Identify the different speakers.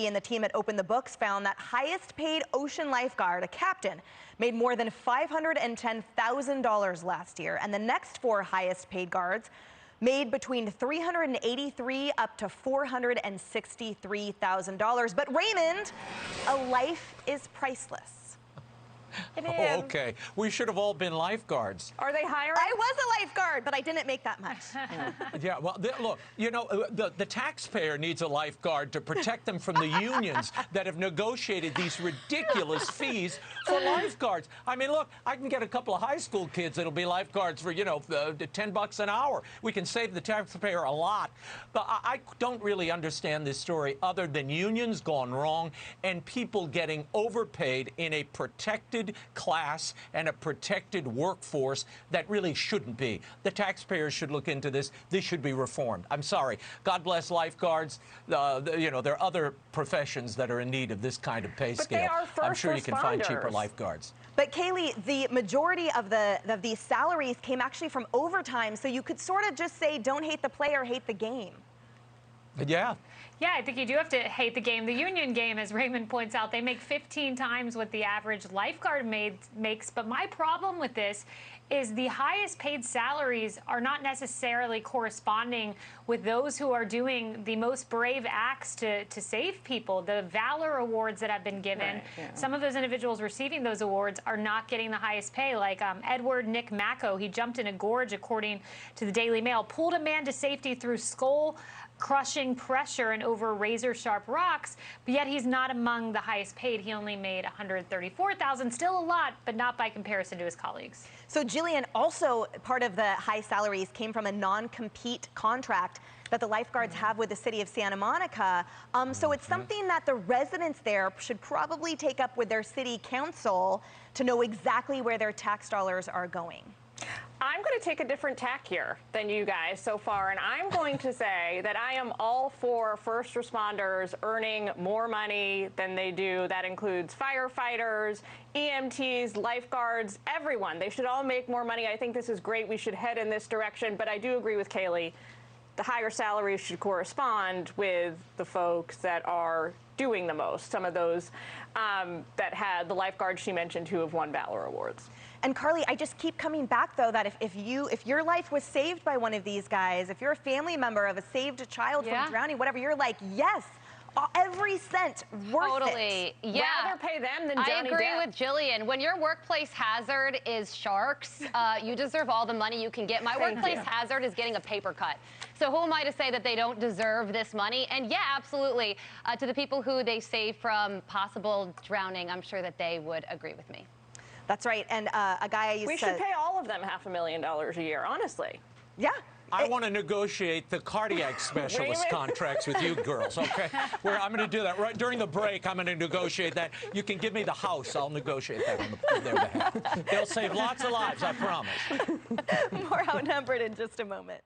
Speaker 1: And the team at Open the Books found that highest paid ocean lifeguard, a captain, made more than $510,000 last year. And the next four highest paid guards made between $383,000 up to $463,000. But Raymond, a life is priceless.
Speaker 2: It is. Okay, we should have all been lifeguards.
Speaker 3: Are they hiring?
Speaker 1: I was a lifeguard, but I didn't make that much.
Speaker 2: Yeah, well, look, you know, the taxpayer needs a lifeguard to protect them from the unions that have negotiated these ridiculous fees for lifeguards. I mean, look, I can get a couple of high school kids that'll be lifeguards for, you know, $10 an hour. We can save the taxpayer a lot. But I don't really understand this story other than unions gone wrong and people getting overpaid in a protected class and a protected workforce that really shouldn't be. The taxpayers should look into this. This should be reformed. I'm sorry. God bless lifeguards. You know, there are other professions that are in need of this kind of pay scale.
Speaker 3: They are first
Speaker 2: I'm sure you can find cheaper
Speaker 3: responders.
Speaker 2: Lifeguards.
Speaker 1: But Kaylee, the majority of these salaries came actually from overtime, so you could sort of just say, don't hate the player, hate the game.
Speaker 2: Yeah.
Speaker 4: Yeah, I think you do have to hate the game. The union game, as Raymond points out, they make 15 times what the average lifeguard makes. But my problem with this is the highest paid salaries are not necessarily corresponding with those who are doing the most brave acts to save people. The Valor Awards that have been given,
Speaker 3: right, yeah.
Speaker 4: Some of those individuals receiving those awards are not getting the highest pay, like Edward Nick Macco. He jumped in a gorge, according to the Daily Mail, pulled a man to safety through crushing pressure and over razor-sharp rocks, but yet he's not among the highest paid. He only made $134,000, still a lot, but not by comparison to his colleagues.
Speaker 1: So, Jillian, also part of the high salaries came from a non-compete contract that the lifeguards have with the city of Santa Monica. So it's something that the residents there should probably take up with their city council to know exactly where their tax dollars are going.
Speaker 3: I'm going to take a different tack here than you guys so far, and I'm going to say that I am all for first responders earning more money than they do. That includes firefighters, EMTs, lifeguards, everyone. They should all make more money. I think this is great. We should head in this direction, but I do agree with Kaylee. The higher salaries should correspond with the folks that are doing the most. Some of those that had the lifeguards she mentioned who have won Valor Awards.
Speaker 1: And Carly, I just keep coming back, though, that if your life was saved by one of these guys, if you're a family member of a saved child from drowning, whatever, you're like, yes, every cent worth it.
Speaker 5: Yeah.
Speaker 3: Rather pay them than Johnny
Speaker 5: I agree
Speaker 3: Depp.
Speaker 5: with Jillian. When your workplace hazard is sharks, you deserve all the money you can get. My workplace hazard is getting a paper cut. So who am I to say that they don't deserve this money? And yeah, absolutely. To the people who they save from possible drowning, I'm sure that they would agree with me.
Speaker 1: That's right. And a guy I used
Speaker 3: We
Speaker 1: to...
Speaker 3: should pay all of them $500,000 a year, honestly.
Speaker 1: Yeah.
Speaker 2: I want to negotiate the cardiac specialist contracts with you girls, okay? I'm going to do that. Right during the break, I'm going to negotiate that. You can give me the house. I'll negotiate that on their behalf. They'll save lots of lives, I promise.
Speaker 1: More Outnumbered in just a moment.